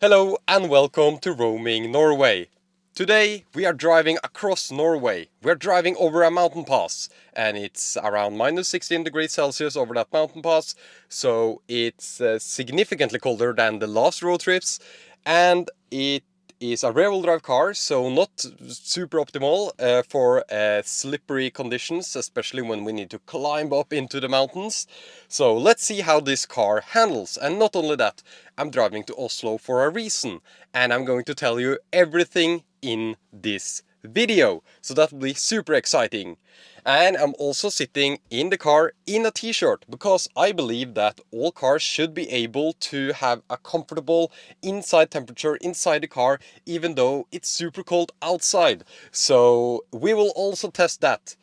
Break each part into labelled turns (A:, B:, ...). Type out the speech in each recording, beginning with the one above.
A: Hello and welcome to Roaming Norway. Today we are driving across Norway. We're driving over a mountain pass and it's around minus 16 degrees Celsius over that mountain pass, so it's significantly colder than the last road trips, and it is a rear-wheel drive car, so not super optimal for slippery conditions, especially when we need to climb up into the mountains. So let's see how this car handles. And not only that, I'm driving to Oslo for a reason, and I'm going to tell you everything in this video. So that will be super exciting. And I'm also sitting in the car in a t-shirt because I believe that all cars should be able to have a comfortable inside temperature inside the car, even though it's super cold outside. So we will also test that.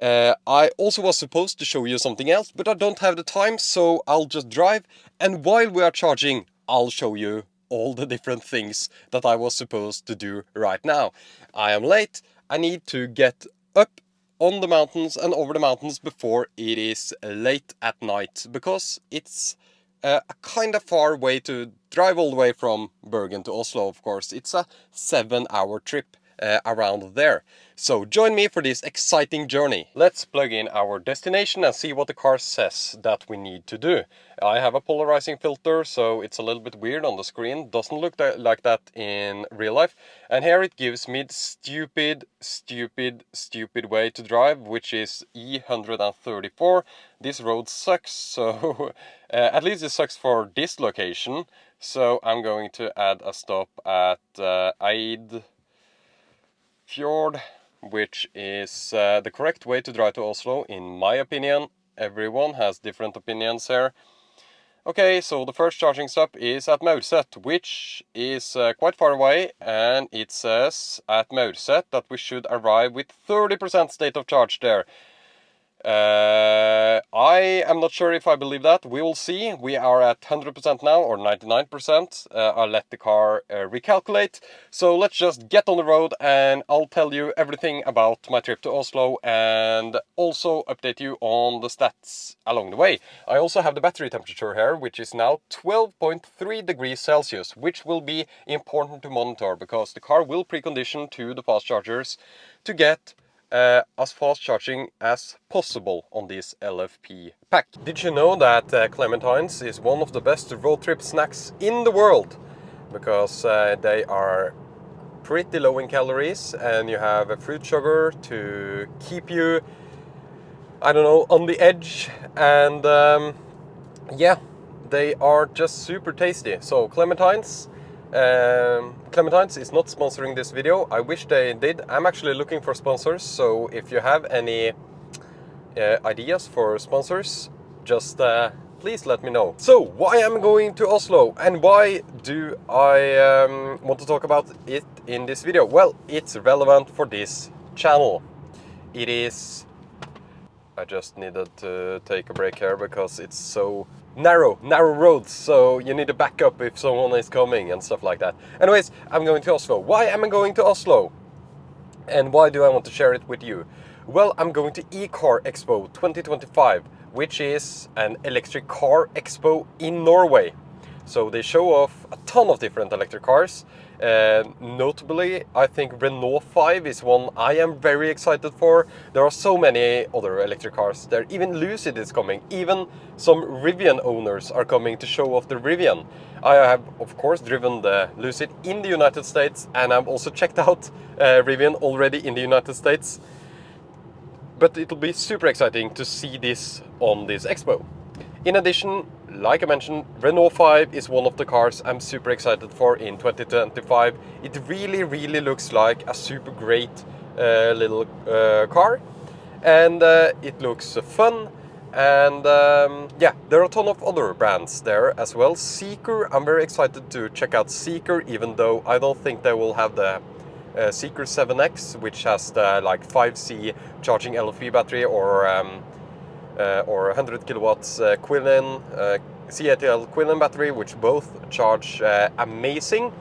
A: I also was supposed to show you something else, but I don't have the time, so I'll just drive, and while we are charging, I'll show you all the different things that I was supposed to do right now. I am late. I need to get up on the mountains and over the mountains before it is late at night, because it's a kind of far way to drive all the way from Bergen to Oslo, of course. It's a 7-hour trip around there. So join me for this exciting journey. Let's plug in our destination and see what the car says that we need to do. I have a polarizing filter, so it's a little bit weird on the screen. Doesn't look like that in real life. And here it gives me the stupid way to drive, which is E134. This road sucks, so at least it sucks for this location. So I'm going to add a stop at Eid Fjord, which is the correct way to drive to Oslo, in my opinion. Everyone has different opinions here. Okay, so the first charging stop is at Maurset, which is quite far away, and it says at Maurset that we should arrive with 30% state of charge there. I am not sure if I believe that. We will see. We are at 100% now, or 99%. I'll let the car recalculate. So let's just get on the road and I'll tell you everything about my trip to Oslo and also update you on the stats along the way. I also have the battery temperature here, which is now 12.3 degrees Celsius, which will be important to monitor because the car will precondition to the fast chargers to get as fast charging as possible on this LFP pack. Did you know that clementines is one of the best road trip snacks in the world? Because they are pretty low in calories and you have a fruit sugar to keep you, I don't know, on the edge, and yeah, they are just super tasty. So Clementines is not sponsoring this video. I wish they did. I'm actually looking for sponsors, so if you have any ideas for sponsors, just please let me know. So why am I going to Oslo and why do I want to talk about it in this video? Well, it's relevant for this channel. It is... I just needed to take a break here because it's so narrow roads, so you need to back up if someone is coming and stuff like that. Anyways, I'm going to Oslo. Why am I going to Oslo? And why do I want to share it with you? Well, I'm going to eCar Expo 2025, which is an electric car expo in Norway. So they show off a ton of different electric cars. Notably, I think Renault 5 is one I am very excited for. There are so many other electric cars there. Even Lucid is coming. Even some Rivian owners are coming to show off the Rivian. I have, of course, driven the Lucid in the United States, and I've also checked out Rivian already in the United States. But it'll be super exciting to see this on this expo. In addition, like I mentioned, Renault 5 is one of the cars I'm super excited for in 2025. It really looks like a super great little car, and it looks fun. And yeah, there are a ton of other brands there as well. Seeker, I'm very excited to check out Seeker, even though I don't think they will have the Seeker 7X, which has the like 5C charging LFP battery, or 100 kilowatts Quillen CATL Quillen battery, which both charge amazing.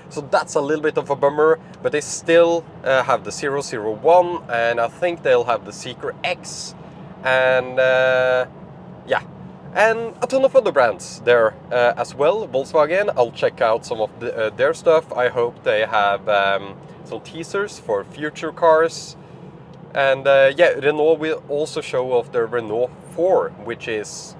A: So that's a little bit of a bummer, but they still have the 001, and I think they'll have the Seeker X, and yeah, And a ton of other brands there as well. Volkswagen, I'll check out some of their stuff. I hope they have some teasers for future cars. And yeah, Renault will also show off their Renault 4, which is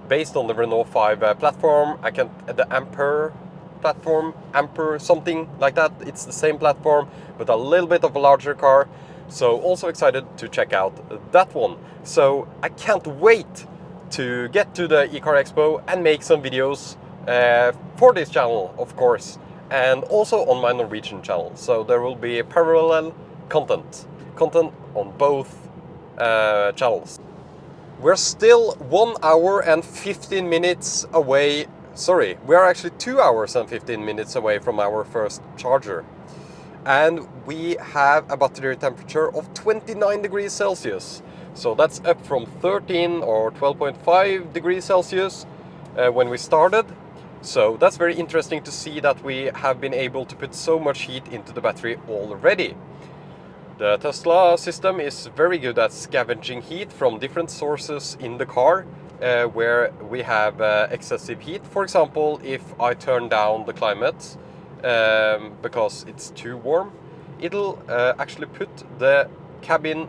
A: based on the Renault 5 platform. The Ampere platform, Ampere something like that. It's the same platform, but a little bit of a larger car. So also excited to check out that one. So I can't wait to get to the eCar Expo and make some videos for this channel, of course, and also on my Norwegian channel. So there will be parallel content on both channels. We're still 1 hour and 15 minutes away. Sorry, we are actually 2 hours and 15 minutes away from our first charger. And we have a battery temperature of 29 degrees Celsius. So that's up from 13 or 12.5 degrees Celsius when we started. So that's very interesting to see that we have been able to put so much heat into the battery already. The Tesla system is very good at scavenging heat from different sources in the car where we have excessive heat. For example, if I turn down the climate because it's too warm, it'll actually put the cabin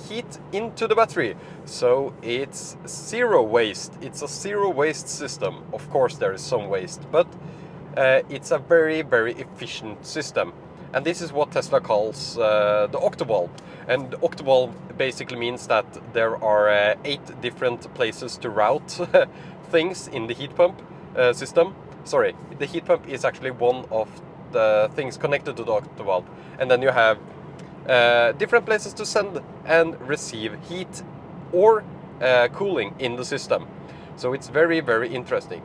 A: heat into the battery. So it's zero waste. It's a zero waste system. Of course there is some waste, but it's a very, very efficient system. And this is what Tesla calls the octobulb. And octobulb basically means that there are 8 different places to route things in the heat pump system. Sorry, the heat pump is actually one of the things connected to the octobulb. And then you have different places to send and receive heat or cooling in the system. So it's very, very interesting.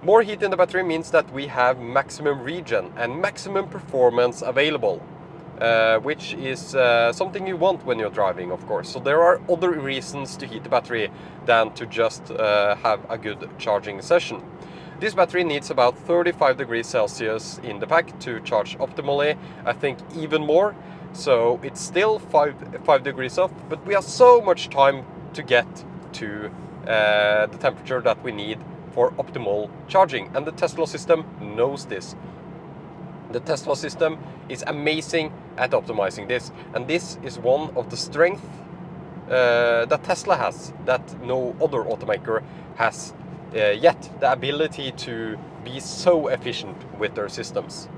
A: More heat in the battery means that we have maximum regen and maximum performance available, which is something you want when you're driving, of course. So there are other reasons to heat the battery than to just have a good charging session. This battery needs about 35 degrees Celsius in the pack to charge optimally, I think even more. So it's still 5 degrees off, but we have so much time to get to the temperature that we need for optimal charging, and the Tesla system knows this. The Tesla system is amazing at optimizing this, and this is one of the strengths that Tesla has that no other automaker has yet, the ability to be so efficient with their systems.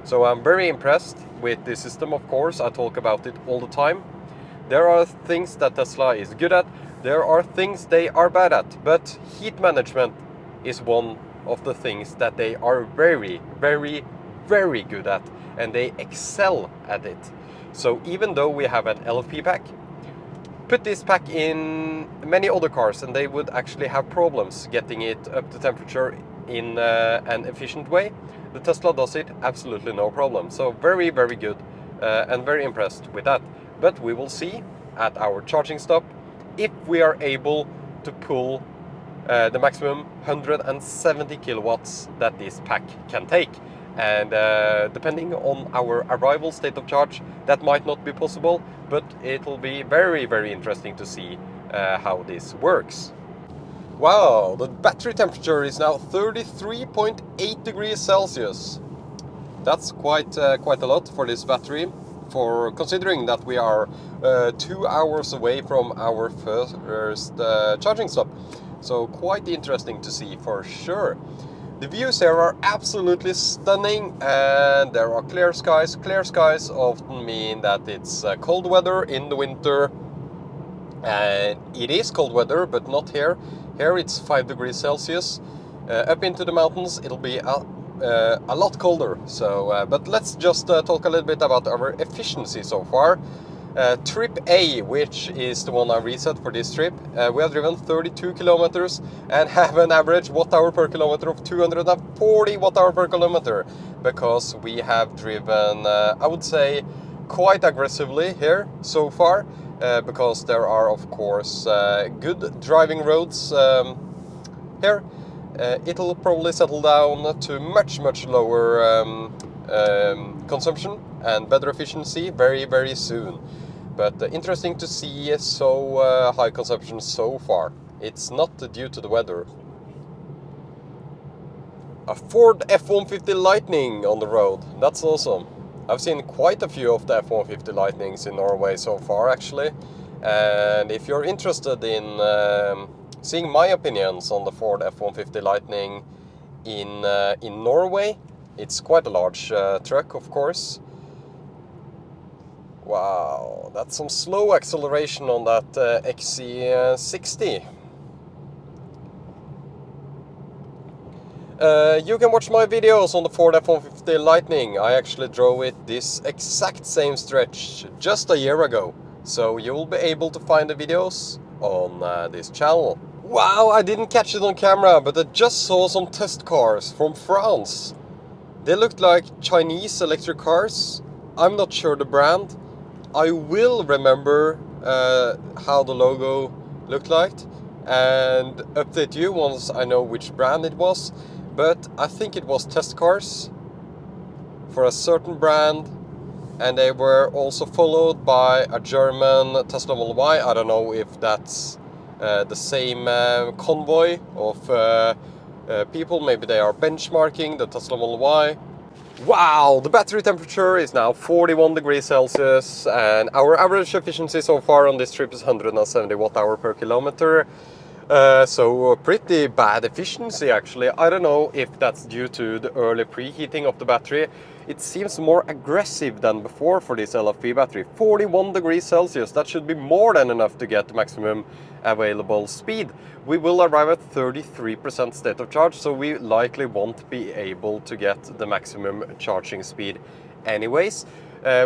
A: So I'm very impressed with this system, of course. I talk about it all the time. There are things that Tesla is good at, there are things they are bad at, but heat management is one of the things that they are very, very, very good at, and they excel at it. So even though we have an LFP pack, put this pack in many other cars and they would actually have problems getting it up to temperature in an efficient way. The Tesla does it absolutely no problem. So very, very good and very impressed with that. But we will see at our charging stop if we are able to pull the maximum 170 kilowatts that this pack can take. And depending on our arrival state of charge, that might not be possible, but it will be very, very interesting to see how this works. Wow, the battery temperature is now 33.8 degrees Celsius. That's quite a lot for this battery, for considering that we are 2 hours away from our first charging stop. So quite interesting to see for sure. The views here are absolutely stunning, and there are clear skies. Clear skies often mean that it's cold weather in the winter. And it is cold weather, but not here. Here it's 5 degrees Celsius. Up into the mountains it'll be a lot colder. So, but let's just talk a little bit about our efficiency so far. Trip A, which is the one I reset for this trip, we have driven 32 kilometers and have an average watt-hour per kilometer of 240 watt-hour per kilometer, because we have driven, I would say, quite aggressively here so far, because there are, of course, good driving roads here. It'll probably settle down to much lower consumption and better efficiency very, very soon. But interesting to see so high consumption so far. It's not due to the weather. A Ford F-150 Lightning on the road. That's awesome. I've seen quite a few of the F-150 Lightnings in Norway so far, actually. And if you're interested in seeing my opinions on the Ford F-150 Lightning in Norway, it's quite a large truck, of course. Wow, that's some slow acceleration on that XC60. You can watch my videos on the Ford F-150 Lightning. I actually drove it this exact same stretch just a year ago. So you'll be able to find the videos on this channel. Wow, I didn't catch it on camera, but I just saw some test cars from France. They looked like Chinese electric cars. I'm not sure the brand. I will remember how the logo looked like and update you once I know which brand it was. But I think it was test cars for a certain brand, and they were also followed by a German Tesla Model Y. I don't know if that's the same convoy of people. Maybe they are benchmarking the Tesla Model Y. Wow, the battery temperature is now 41 degrees Celsius, and our average efficiency so far on this trip is 170 watt-hour per kilometer. So pretty bad efficiency, actually. I don't know if that's due to the early preheating of the battery. It seems more aggressive than before for this LFP battery. 41 degrees Celsius, that should be more than enough to get the maximum available speed. We will arrive at 33% state of charge, so we likely won't be able to get the maximum charging speed anyways.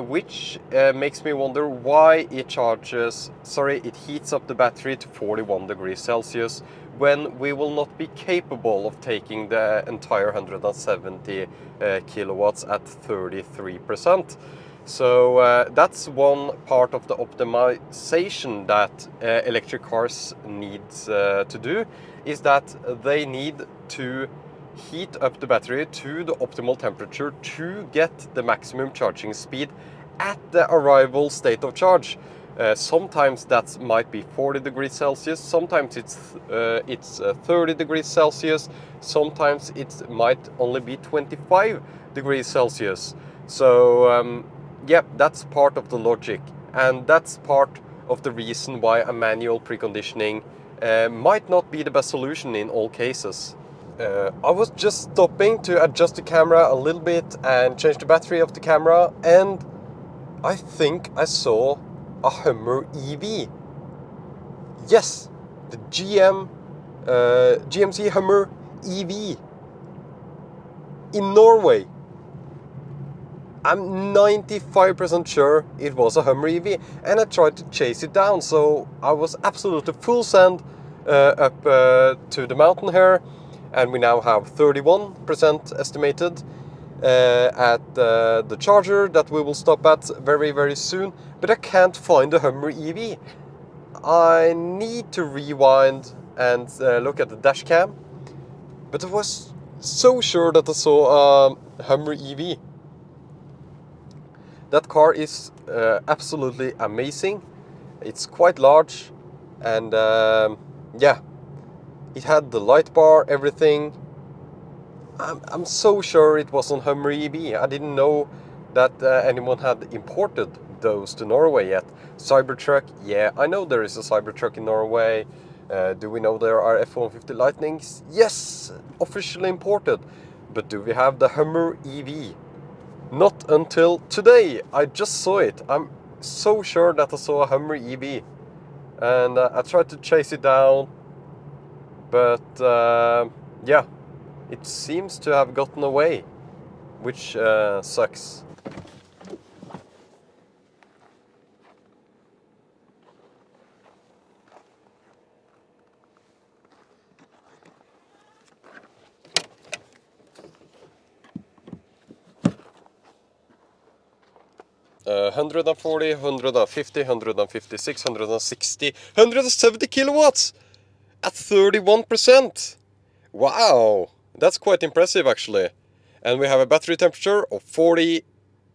A: Which makes me wonder why it heats up the battery to 41 degrees Celsius when we will not be capable of taking the entire 170 kilowatts at 33%. So that's one part of the optimization that electric cars need to do, is that they need to heat up the battery to the optimal temperature to get the maximum charging speed at the arrival state of charge. Sometimes that might be 40 degrees Celsius, sometimes it's 30 degrees Celsius, sometimes it might only be 25 degrees Celsius. So yeah, that's part of the logic, and that's part of the reason why a manual preconditioning might not be the best solution in all cases. I was just stopping to adjust the camera a little bit and change the battery of the camera, and I think I saw a Hummer EV. Yes, the GMC Hummer EV in Norway. I'm 95% sure it was a Hummer EV, and I tried to chase it down, so I was absolutely full send up to the mountain here, and we now have 31% estimated at the charger that we will stop at very, very soon, but I can't find the Hummer EV. I need to rewind and look at the dash cam, but I was so sure that I saw a Hummer EV. That car is absolutely amazing. It's quite large, and yeah, it had the light bar, everything. I'm so sure it wasn't Hummer EV. I didn't know that anyone had imported those to Norway yet. Cybertruck, yeah, I know there is a Cybertruck in Norway. Do we know there are F-150 Lightnings? Yes, officially imported. But do we have the Hummer EV? Not until today. I just saw it. I'm so sure that I saw a Hummer EV. And I tried to chase it down. But yeah, it seems to have gotten away, which sucks. Uh, 140, 150, 156, 160, 170 kilowatts at 31%. Wow, that's quite impressive actually. And we have a battery temperature of 40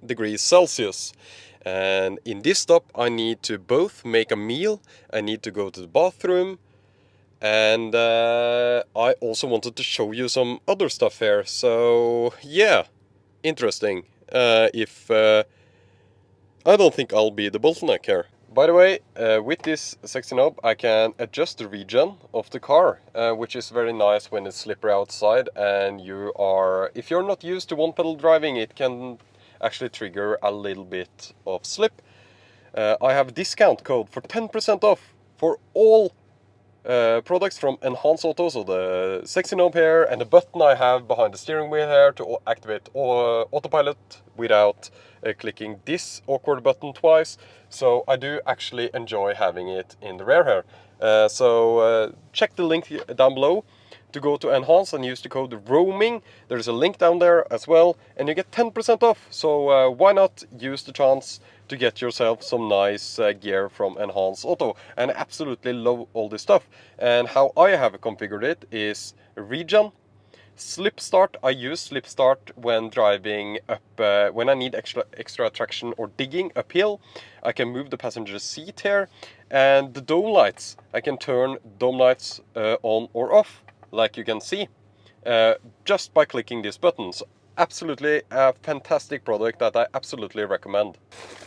A: degrees Celsius. And in this stop I need to both make a meal, I need to go to the bathroom, And I also wanted to show you some other stuff here. So yeah, interesting. If I don't think I'll be the bottleneck here. By the way, with this sexy knob I can adjust the regen of the car, which is very nice when it's slippery outside and if you're not used to one pedal driving, it can actually trigger a little bit of slip. I have a discount code for 10% off for all products from Enhance Auto, so the sexy knob here and the button I have behind the steering wheel here to activate Autopilot without clicking this awkward button twice. So I do actually enjoy having it in the rear here. So check the link down below to go to Enhance and use the code ROAMING. There's a link down there as well, and you get 10% off. So why not use the chance to get yourself some nice gear from Enhance Auto. And I absolutely love all this stuff. And how I have configured it is regen, slip start. I use slip start when driving up, when I need extra traction or digging uphill. I can move the passenger seat here, and the dome lights, I can turn dome lights on or off, like you can see, just by clicking these buttons. Absolutely a fantastic product that I absolutely recommend.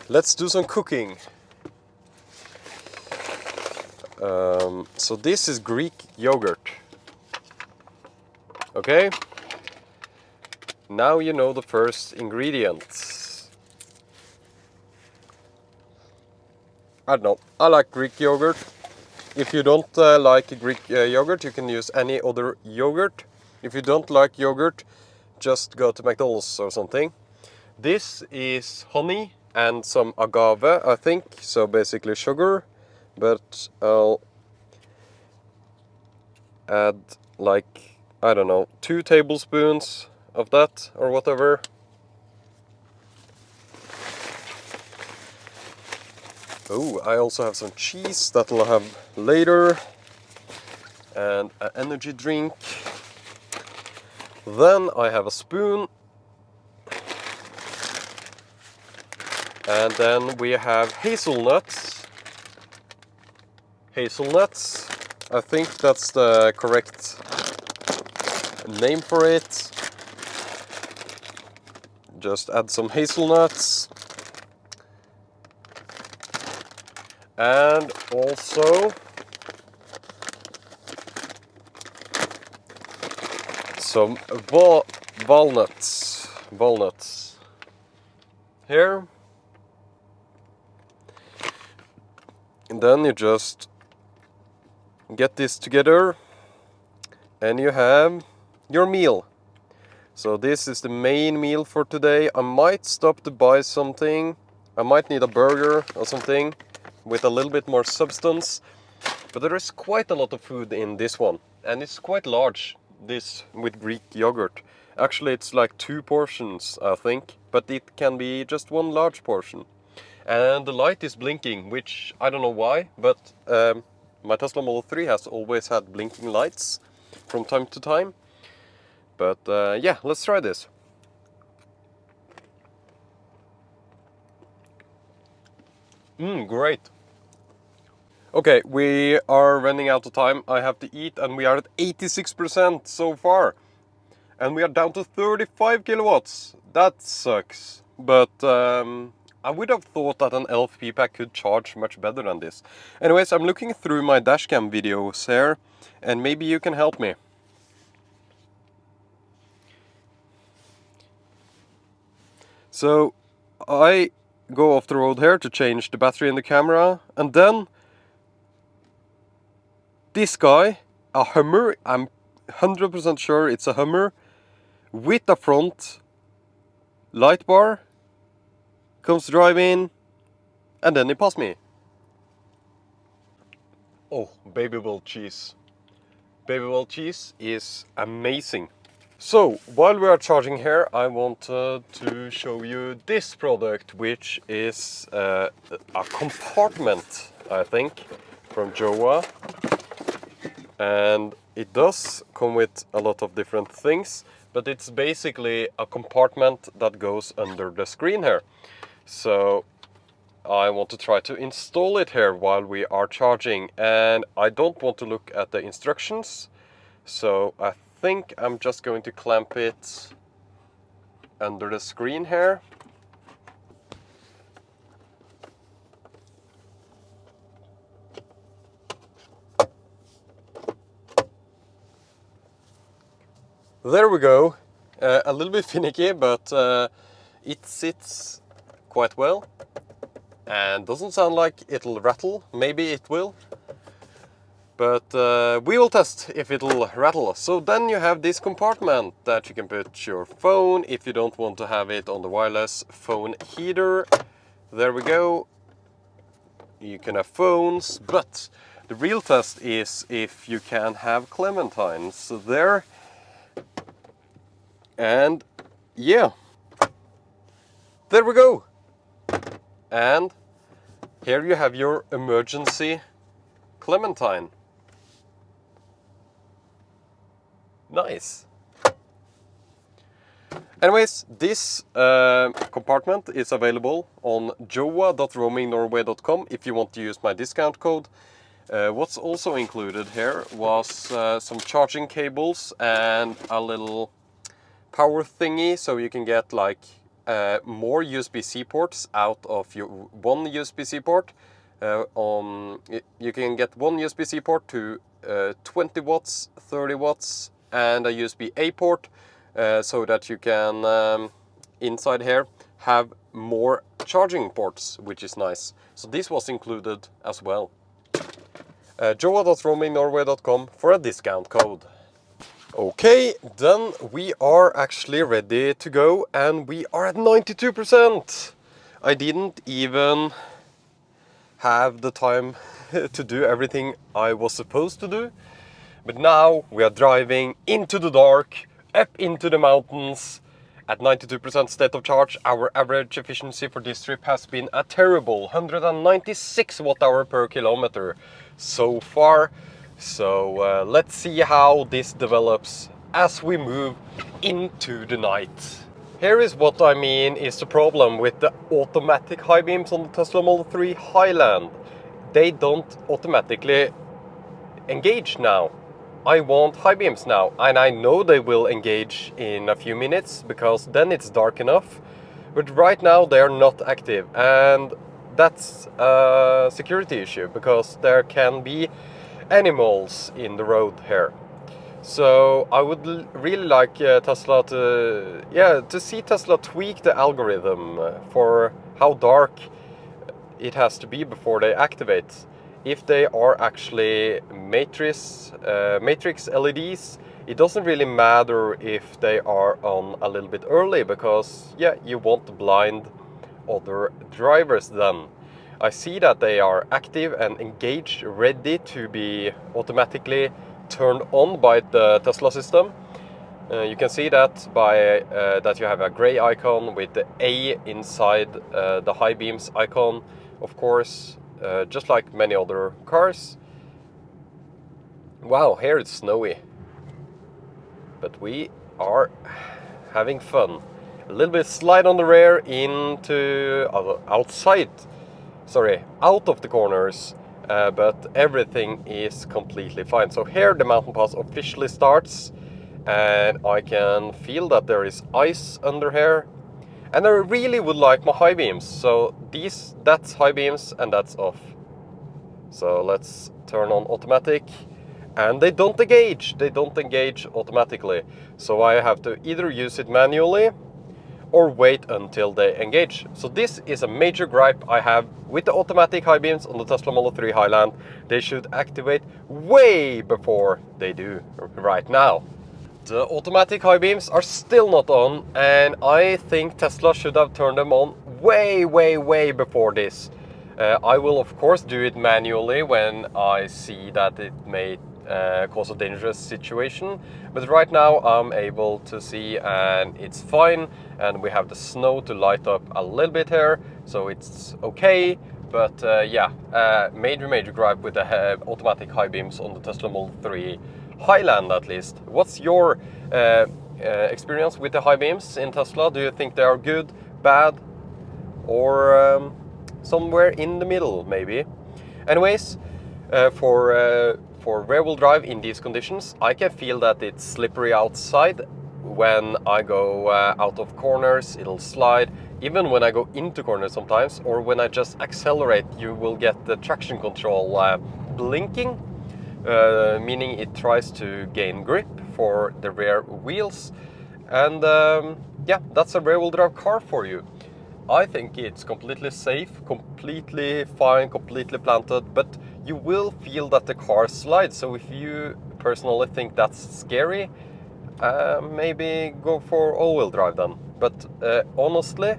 A: Let's do some cooking. So this is Greek yogurt. Okay. Now you know the first ingredients. I don't know. I like Greek yogurt. If you don't like Greek yogurt, you can use any other yogurt. If you don't like yogurt, just go to McDonald's or something. This is honey and some agave, I think, so basically sugar, but I'll add like, I don't know, 2 tablespoons of that or whatever. Oh, I also have some cheese that I'll have later, and an energy drink. Then I have a spoon. And then we have hazelnuts. Hazelnuts, I think that's the correct name for it. Just add some hazelnuts. And also some walnuts. Walnuts. Here. And then you just get this together and you have your meal. So this is the main meal for today. I might stop to buy something. I might need a burger or something with a little bit more substance. But there is quite a lot of food in this one. And it's quite large, this with Greek yogurt. Actually it's like 2 portions, I think. But it can be just 1 large portion. And the light is blinking, which I don't know why, but my Tesla Model 3 has always had blinking lights from time to time. But yeah, let's try this. Great. Okay, we are running out of time. I have to eat and we are at 86% so far. And we are down to 35 kilowatts. That sucks. But I would have thought that an LFP pack could charge much better than this. Anyways, I'm looking through my dashcam videos here, and maybe you can help me. So I go off the road here to change the battery in the camera, and then this guy, a Hummer, I'm 100% sure it's a Hummer, with a front light bar, comes driving, and then he passed me. Oh, baby wheel cheese. Baby wheel cheese is amazing. So, while we are charging here, I wanted to show you this product, which is a compartment, I think, from Joa. And it does come with a lot of different things, but it's basically a compartment that goes under the screen here. So I want to try to install it here while we are charging, and I don't want to look at the instructions, so I think I'm just going to clamp it under the screen here. There we go. A little bit finicky, but it sits quite well and doesn't sound like it'll rattle. Maybe it will, but we will test if it'll rattle. So then you have this compartment that you can put your phone if you don't want to have it on the wireless phone heater. There we go. You can have phones, but the real test is if you can have clementines. So there, and yeah, there we go. And here you have your emergency clementine. Nice. Anyways, this compartment is available on joa.roamingnorway.com if you want to use my discount code. What's also included here was some charging cables and a little power thingy, so you can get like more USB-C ports out of your one USB-C port. You can get one USB-C port to 20 watts, 30 watts and a USB-A port, so that you can inside here have more charging ports, which is nice. So this was included as well. joa.roamingnorway.com for a discount code. Okay, then we are actually ready to go, and we are at 92%. I didn't even have the time to do everything I was supposed to do, but now we are driving into the dark, up into the mountains at 92% state of charge. Our average efficiency for this trip has been a terrible 196 watt-hour per kilometer so far. So let's see how this develops as we move into the night. Here is what I mean is the problem with the automatic high beams on the Tesla Model 3 Highland. They don't automatically engage now. I want high beams now, and I know they will engage in a few minutes because then it's dark enough. But right now they are not active, and that's a security issue because there can be animals in the road here. So I would really like Tesla to see Tesla tweak the algorithm for how dark it has to be before they activate. If they are actually matrix LEDs, it doesn't really matter if they are on a little bit early, because yeah, you won't blind other drivers then. I see that they are active and engaged, ready to be automatically turned on by the Tesla system. You can see that by that you have a gray icon with the A inside the high beams icon, of course, just like many other cars. Wow, here it's snowy, but we are having fun. A little bit slide on the rear into out of the corners, but everything is completely fine. So here the mountain pass officially starts, and I can feel that there is ice under here, and I really would like my high beams. So that's high beams and that's off. So let's turn on automatic, and they don't engage automatically. So I have to either use it manually or wait until they engage. So this is a major gripe I have with the automatic high beams on the Tesla Model 3 Highland. They should activate way before they do right now. The automatic high beams are still not on, and I think Tesla should have turned them on way before this. I will of course do it manually when I see that it may cause a dangerous situation, but right now I'm able to see and it's fine, and we have the snow to light up a little bit here, so it's okay. But yeah, major gripe with the automatic high beams on the Tesla Model 3 Highland at least. What's your experience with the high beams in Tesla? Do you think they are good, bad, or somewhere in the middle maybe. Anyways, for rear-wheel drive in these conditions, I can feel that it's slippery outside. When I go out of corners, it'll slide. Even when I go into corners sometimes, or when I just accelerate, you will get the traction control blinking, meaning it tries to gain grip for the rear wheels. And yeah, that's a rear-wheel drive car for you. I think it's completely safe, completely fine, completely planted, but you will feel that the car slides. So if you personally think that's scary, maybe go for all-wheel drive then. But honestly,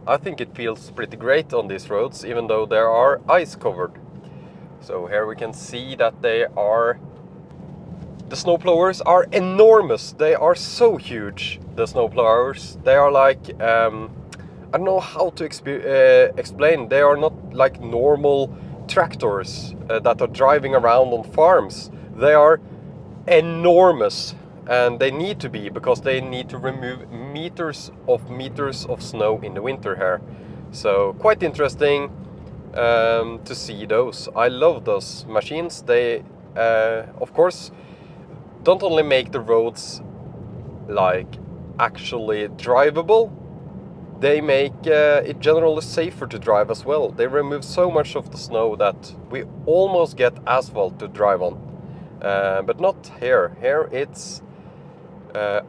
A: I think it feels pretty great on these roads, even though there are ice covered. So here we can see that the snowplowers are enormous. They are so huge, the snowplowers. They are like, I don't know how to explain. They are not like normal tractors that are driving around on farms. They are enormous, and they need to be, because they need to remove meters of snow in the winter here. So quite interesting to see those. I love those machines. They, of course, don't only make the roads like actually drivable, they make it generally safer to drive as well. They remove so much of the snow that we almost get asphalt to drive on. But not here. Here it's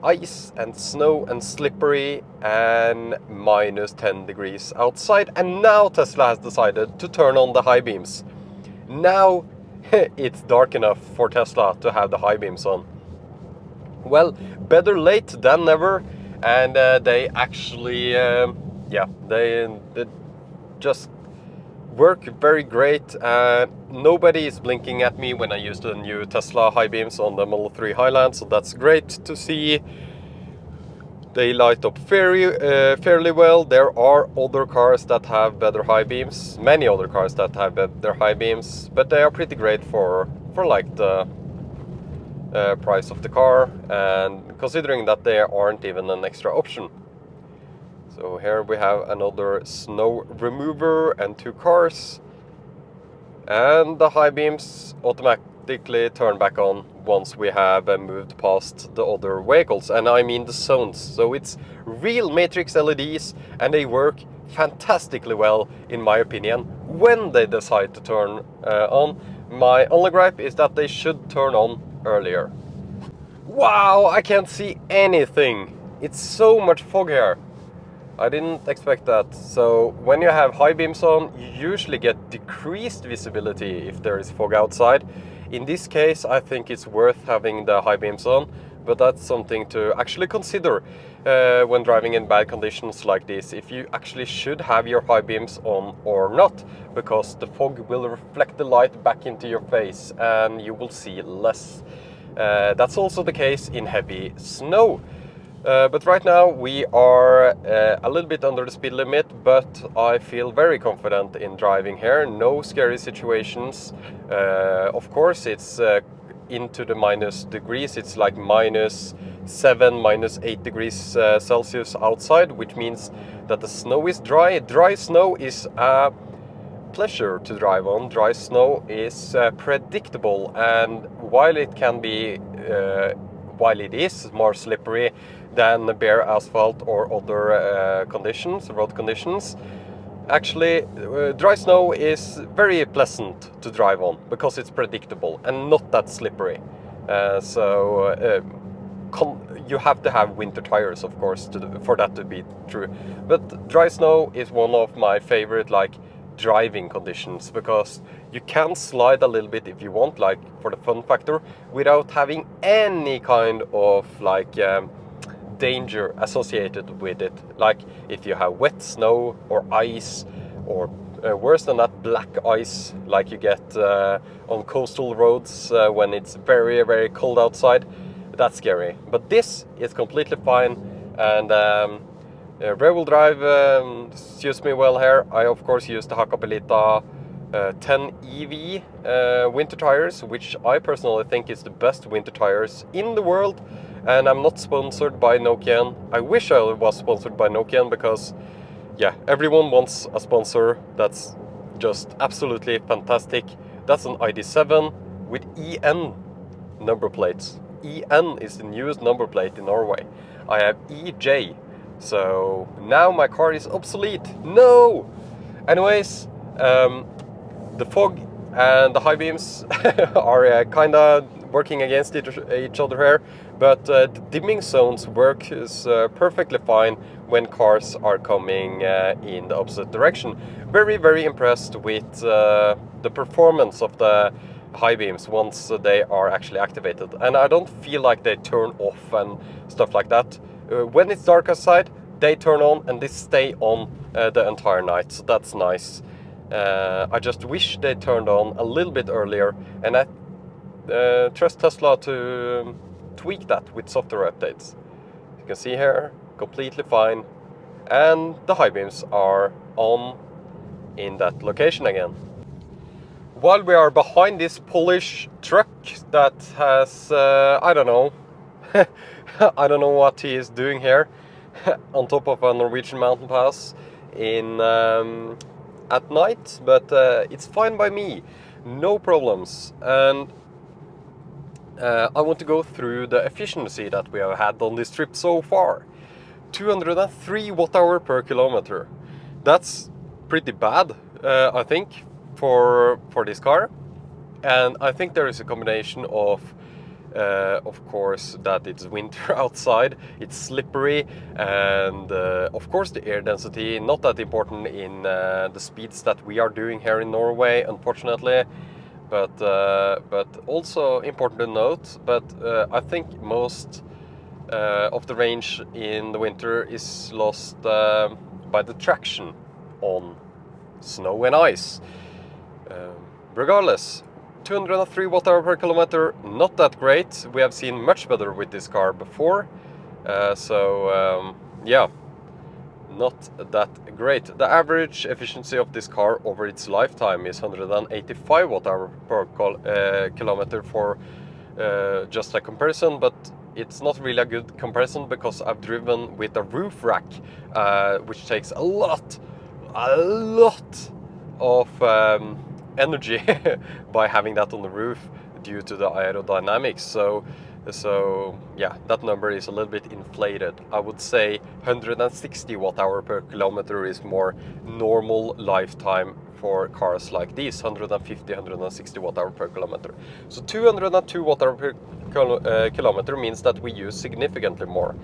A: ice and snow and slippery and minus 10 degrees outside. And now Tesla has decided to turn on the high beams. Now it's dark enough for Tesla to have the high beams on. Well, better late than never. And they actually, yeah, they just work very great. Nobody is blinking at me when I use the new Tesla high beams on the Model 3 Highland, so that's great to see. They light up fairly well. There are other cars that have better high beams, many other cars that have better high beams, but they are pretty great for like the price of the car, and considering that they aren't even an extra option. So here we have another snow remover and 2 cars, and the high beams automatically turn back on once we have moved past the other vehicles, and I mean the zones. So it's real matrix LEDs, and they work fantastically well in my opinion when they decide to turn on. My only gripe is that they should turn on earlier. Wow, I can't see anything. It's so much fog here. I didn't expect that. So when you have high beams on, you usually get decreased visibility if there is fog outside. In this case, I think it's worth having the high beams on, but that's something to actually consider when driving in bad conditions like this, if you actually should have your high beams on or not, because the fog will reflect the light back into your face and you will see less. That's also the case in heavy snow. But right now we are a little bit under the speed limit, but I feel very confident in driving here. No scary situations. Of course, it's into the minus degrees. It's like -7, -8 degrees Celsius outside, which means that the snow is dry. Dry snow is a pleasure to drive on. Dry snow is predictable, and while it can be while it is more slippery than bare asphalt or other conditions, road conditions, actually dry snow is very pleasant to drive on because it's predictable and not that slippery. You have to have winter tires, of course, for that to be true. But dry snow is one of my favorite driving conditions, because you can slide a little bit if you want, like for the fun factor, without having any kind of danger associated with it. Like if you have wet snow or ice, or worse than that, black ice like you get on coastal roads when it's very, very cold outside. That's scary. But this is completely fine, and rear-wheel drive suits me well here. I of course use the Autopilot 10 EV winter tires, which I personally think is the best winter tires in the world. And I'm not sponsored by Nokian. I wish I was sponsored by Nokian, because yeah, everyone wants a sponsor. That's just absolutely fantastic. That's an ID7 with EN number plates. EN is the newest number plate in Norway. I have EJ, so now my car is obsolete. No! Anyways, the fog and the high beams are kinda working against each other here, but the dimming zones work is perfectly fine when cars are coming in the opposite direction. Very, very impressed with the performance of the high beams once they are actually activated, and I don't feel like they turn off and stuff like that. When it's dark outside, they turn on and they stay on the entire night, so that's nice. I just wish they turned on a little bit earlier, and I trust Tesla to tweak that with software updates. You can see here, completely fine, and the high beams are on in that location again. While we are behind this Polish truck that has, I don't know, I don't know what he is doing here, on top of a Norwegian mountain pass in at night, but it's fine by me, no problems. And I want to go through the efficiency that we have had on this trip so far. 203 watt-hour per kilometer. That's pretty bad, I think, for this car. And I think there is a combination of course, that it's winter outside, it's slippery, and of course the air density, not that important in the speeds that we are doing here in Norway, unfortunately, but also important to note. But I think most of the range in the winter is lost by the traction on snow and ice. Regardless, 203 watt-hour per kilometer, not that great. We have seen much better with this car before, yeah, not that great. The average efficiency of this car over its lifetime is 185 watt-hour per kilometer for just a comparison, but it's not really a good comparison because I've driven with a roof rack, which takes a lot of energy by having that on the roof due to the aerodynamics. So yeah, that number is a little bit inflated. I would say 160 watt-hour per kilometer is more normal lifetime for cars like these, 150, 160 watt-hour per kilometer. So 202 watt-hour per kilometer means that we use significantly more.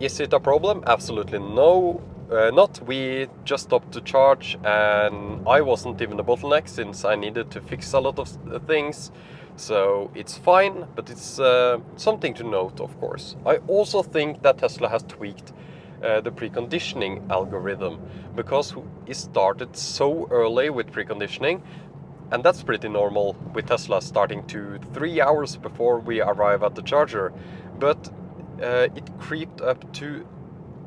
A: Is it a problem? Absolutely no. Not. We just stopped to charge, and I wasn't even the bottleneck since I needed to fix a lot of things. So it's fine, but it's something to note, of course. I also think that Tesla has tweaked the preconditioning algorithm, because it started so early with preconditioning, and that's pretty normal with Tesla starting 2-3 hours before we arrive at the charger. But it creeped up to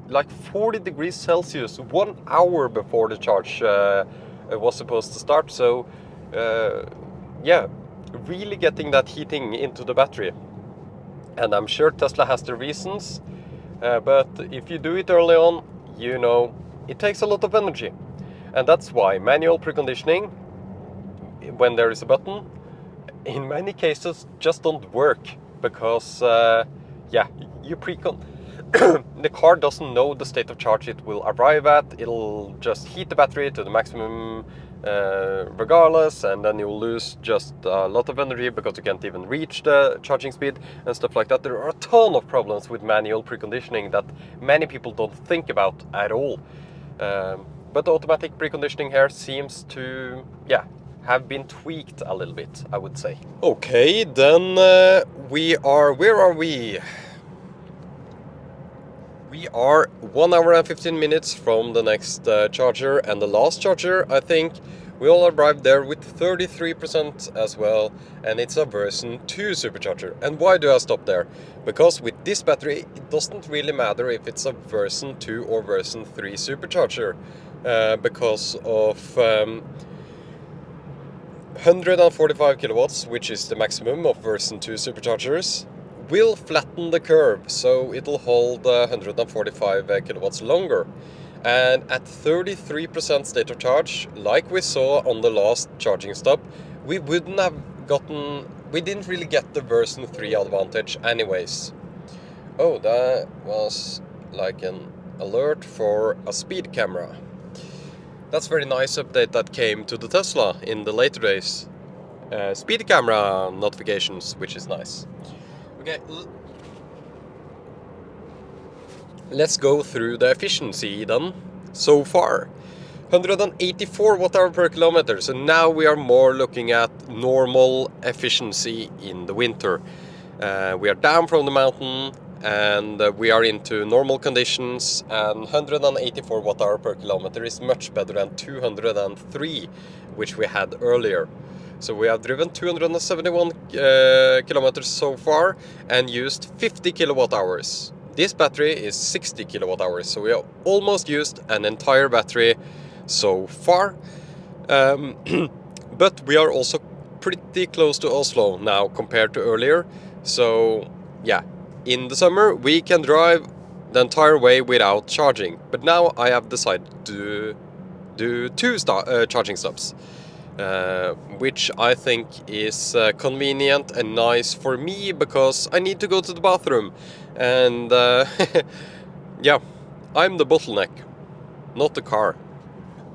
A: like 40 degrees Celsius 1 hour before the charge was supposed to start. So yeah, really getting that heating into the battery. And I'm sure Tesla has the reasons, but if you do it early on, you know, it takes a lot of energy. And that's why manual preconditioning, when there is a button, in many cases just don't work, because yeah, you the car doesn't know the state of charge it will arrive at. It'll just heat the battery to the maximum regardless, and then you'll lose just a lot of energy because you can't even reach the charging speed and stuff like that. There are a ton of problems with manual preconditioning that many people don't think about at all. But the automatic preconditioning here seems to, yeah, have been tweaked a little bit, I would say. Okay, then where are we? We are 1 hour and 15 minutes from the next charger, and the last charger, I think we all arrived there with 33% as well, and it's a version 2 supercharger. And why do I stop there? Because with this battery, it doesn't really matter if it's a version 2 or version 3 supercharger, because of 145 kilowatts, which is the maximum of version 2 superchargers, will flatten the curve, so it'll hold 145 kilowatts longer. And at 33% state of charge, like we saw on the last charging stop, we wouldn't have gotten, we didn't really get the version 3 advantage anyways. Oh, that was like an alert for a speed camera. That's a very nice update that came to the Tesla in the later days. Speed camera notifications, which is nice. Okay, let's go through the efficiency then so far. 184 watt-hour per kilometer, so now we are more looking at normal efficiency in the winter. We are down from the mountain and we are into normal conditions, and 184 watt-hour per kilometer is much better than 203, which we had earlier. So we have driven 271 kilometers so far and used 50 kilowatt hours. This battery is 60 kilowatt hours, so we have almost used an entire battery so far. But we are also pretty close to Oslo now compared to earlier. So yeah, in the summer we can drive the entire way without charging. But now I have decided to do two charging stops. Which I think is convenient and nice for me because I need to go to the bathroom. And yeah, I'm the bottleneck, not the car.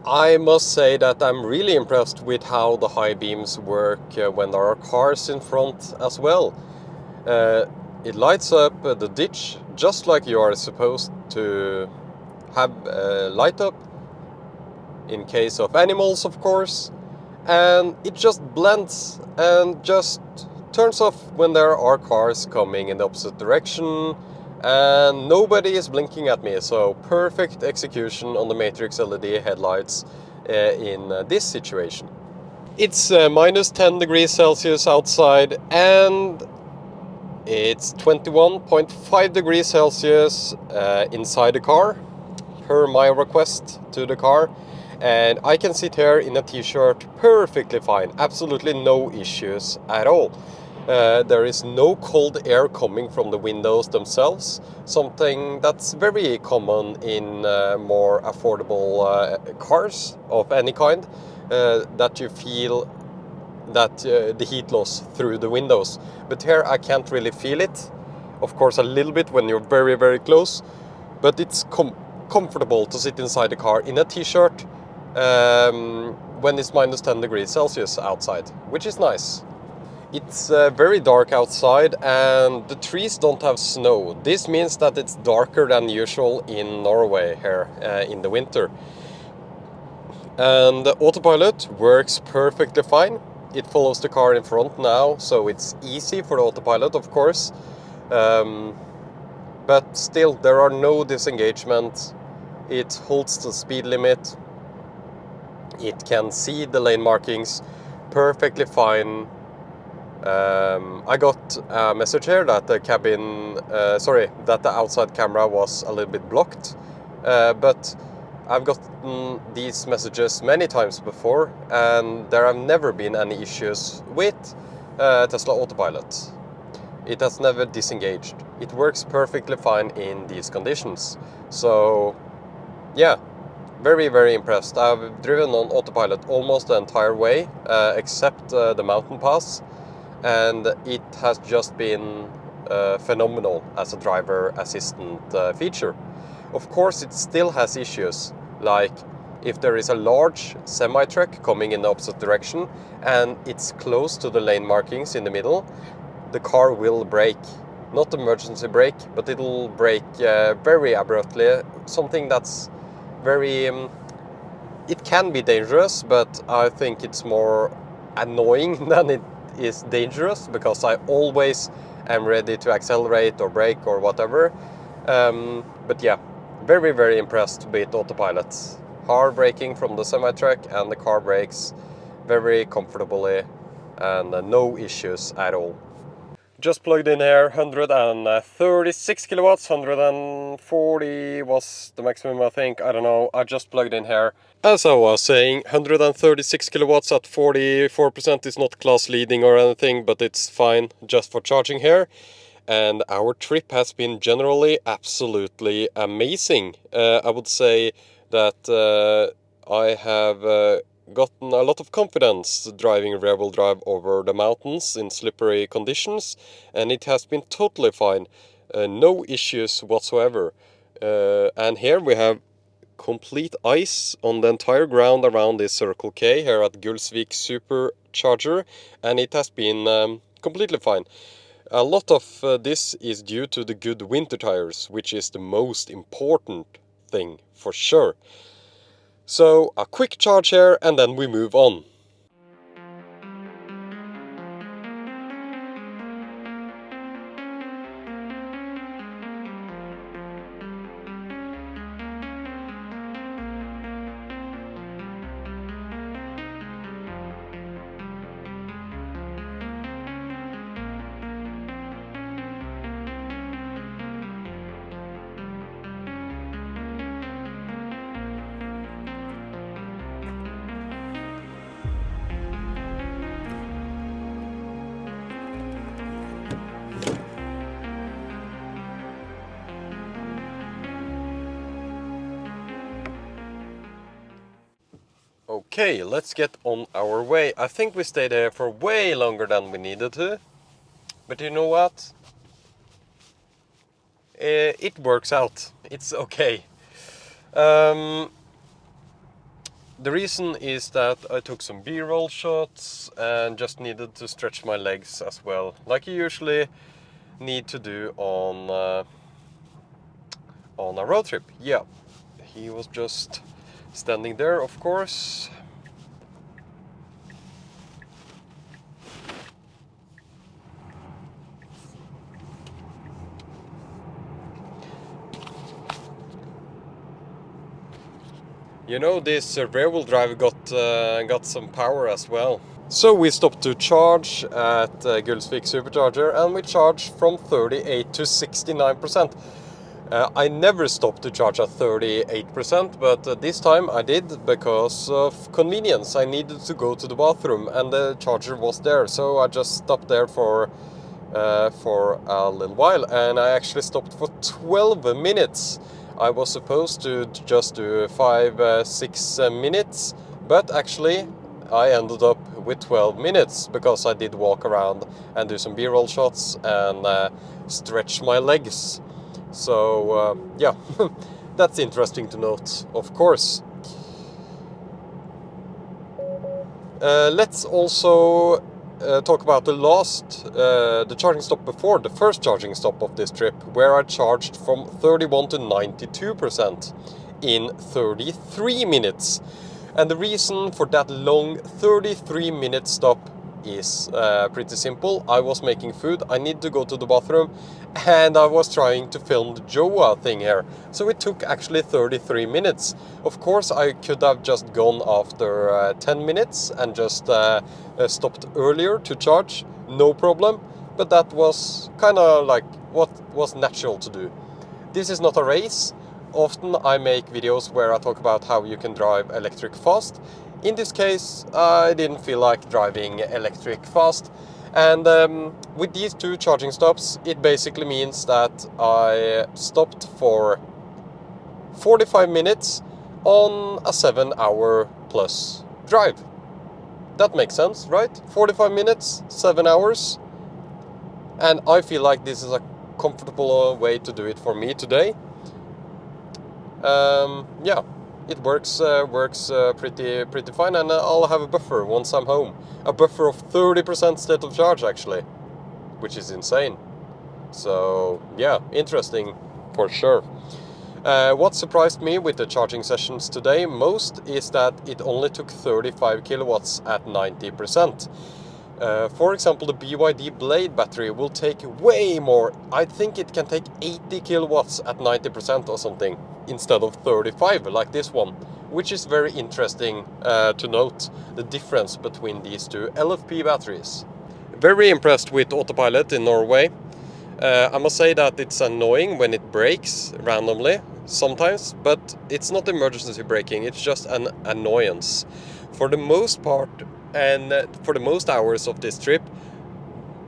A: I must say that I'm really impressed with how the high beams work when there are cars in front as well. It lights up the ditch just like you are supposed to have light up, in case of animals of course, and it just blends and just turns off when there are cars coming in the opposite direction, and nobody is blinking at me, so perfect execution on the Matrix LED headlights in this situation. It's minus 10 degrees Celsius outside and it's 21.5 degrees Celsius inside the car, per my request to the car. And I can sit here in a t-shirt perfectly fine, absolutely no issues at all. There is no cold air coming from the windows themselves, something that's very common in more affordable cars of any kind, that you feel that the heat loss through the windows. But here I can't really feel it. Of course a little bit when you're very very close, but it's comfortable to sit inside the car in a t-shirt when it's minus 10 degrees Celsius outside, which is nice. It's very dark outside and the trees don't have snow. This means that it's darker than usual in Norway here in the winter. And the Autopilot works perfectly fine. It follows the car in front now, so it's easy for the Autopilot, of course. But still, there are no disengagements. It holds the speed limit. It can see the lane markings perfectly fine. I got a message here that the that the outside camera was a little bit blocked. But I've gotten these messages many times before, and there have never been any issues with Tesla Autopilot. It has never disengaged. It works perfectly fine in these conditions. So yeah, very very impressed. I've driven on Autopilot almost the entire way, except the mountain pass, and it has just been phenomenal as a driver assistant feature. Of course it still has issues, like if there is a large semi-truck coming in the opposite direction and it's close to the lane markings in the middle, the car will brake. Not emergency brake, but it'll brake very abruptly, something that's very it can be dangerous, but I think it's more annoying than it is dangerous, because I always am ready to accelerate or brake or whatever. But yeah, very very impressed with Autopilot. Hard braking from the semi-truck and the car brakes very comfortably and no issues at all. Just plugged in here, 136 kilowatts, 140 was the maximum I think, I don't know, I just plugged in here. As I was saying, 136 kilowatts at 44% is not class leading or anything, but it's fine just for charging here. And our trip has been generally absolutely amazing. I would say that I have gotten a lot of confidence driving rear-wheel drive over the mountains in slippery conditions, and it has been totally fine. No issues whatsoever. And here we have complete ice on the entire ground around this Circle K here at Gulsvik Supercharger, and it has been completely fine. A lot of this is due to the good winter tires, which is the most important thing for sure. So a quick charge here and then we move on. Okay, let's get on our way. I think we stayed here for way longer than we needed to. But you know what? It works out. It's okay. The reason is that I took some B-roll shots and just needed to stretch my legs as well, like you usually need to do on a road trip. Yeah, he was just standing there, of course. You know, this rear-wheel drive got some power as well. So we stopped to charge at Gulsvik Supercharger, and we charged from 38 to 69%. I never stopped to charge at 38%, but this time I did because of convenience. I needed to go to the bathroom and the charger was there, so I just stopped there for a little while, and I actually stopped for 12 minutes. I was supposed to just do 5-6 minutes, but actually I ended up with 12 minutes because I did walk around and do some B-roll shots and stretch my legs. So yeah, that's interesting to note, of course. Let's also talk about the charging stop before the first charging stop of this trip, where I charged from 31 to 92% in 33 minutes. And the reason for that long 33-minute stop is pretty simple. I was making food, I need to go to the bathroom, and I was trying to film the Joa thing here. So it took actually 33 minutes. Of course, I could have just gone after 10 minutes and just stopped earlier to charge, no problem. But that was kind of like what was natural to do. This is not a race. Often I make videos where I talk about how you can drive electric fast. In this case, I didn't feel like driving electric fast. And with these two charging stops, it basically means that I stopped for 45 minutes on a 7-hour plus drive. That makes sense, right? 45 minutes, 7 hours. And I feel like this is a comfortable way to do it for me today. Yeah, it works pretty fine, and I'll have a buffer once I'm home. A buffer of 30% state of charge actually, which is insane. So yeah, interesting for sure. What surprised me with the charging sessions today most is that it only took 35 kilowatts at 90%. For example, the BYD Blade battery will take way more. I think it can take 80 kilowatts at 90% or something, instead of 35 like this one, which is very interesting to note the difference between these two LFP batteries. Very impressed with Autopilot in Norway. I must say that it's annoying when it breaks randomly sometimes, but it's not emergency braking, it's just an annoyance. For the most part, and for the most hours of this trip,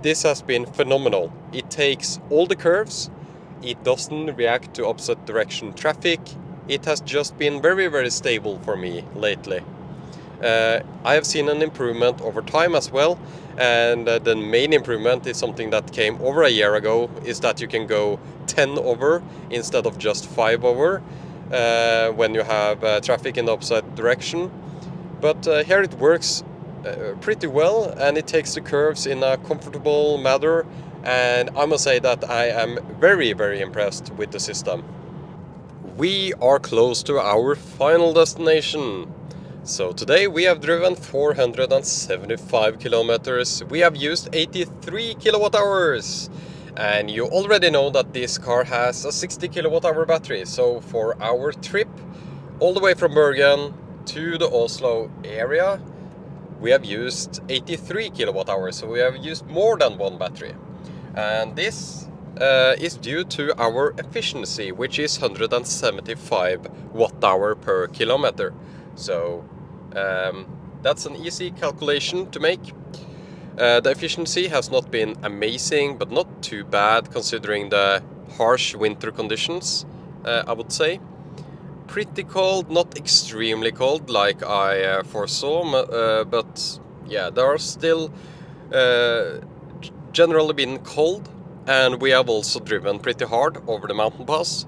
A: this has been phenomenal. It takes all the curves, it doesn't react to opposite direction traffic, it has just been very, very stable for me lately. I have seen an improvement over time as well, and the main improvement is something that came over a year ago, is that you can go 10 over instead of just 5 over when you have traffic in the opposite direction. But here it works pretty well, and it takes the curves in a comfortable manner, and I must say that I am very, very impressed with the system. We are close to our final destination. So today we have driven 475 kilometers. We have used 83 kilowatt hours. And you already know that this car has a 60 kilowatt hour battery. So for our trip all the way from Bergen to the Oslo area, we have used 83 kilowatt hours. So we have used more than one battery. And this is due to our efficiency, which is 175 watt hour per kilometer. So that's an easy calculation to make. The efficiency has not been amazing, but not too bad considering the harsh winter conditions, I would say. Pretty cold, not extremely cold like I foresaw, but yeah, there are still generally been cold, and we have also driven pretty hard over the mountain pass.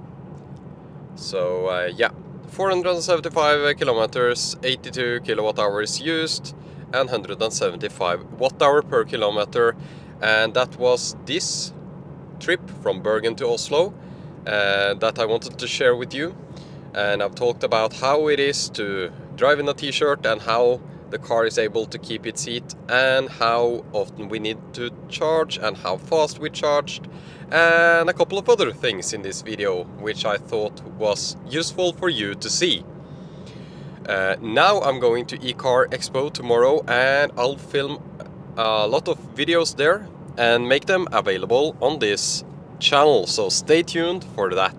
A: So yeah, 475 kilometers, 82 kilowatt hours used, and 175 watt hour per kilometer. And that was this trip from Bergen to Oslo that I wanted to share with you. And I've talked about how it is to drive in a t-shirt, and how the car is able to keep its heat, and how often we need to charge, and how fast we charged, and a couple of other things in this video which I thought was useful for you to see. Now I'm going to eCar Expo tomorrow, and I'll film a lot of videos there and make them available on this channel, so stay tuned for that.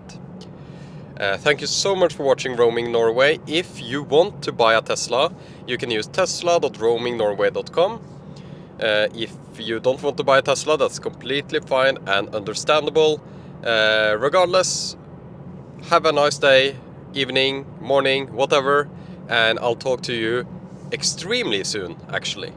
A: Thank you so much for watching Roaming Norway. If you want to buy a Tesla, you can use tesla.roamingnorway.com. If you don't want to buy a Tesla, that's completely fine and understandable. Regardless, have a nice day, evening, morning, whatever, and I'll talk to you extremely soon, actually.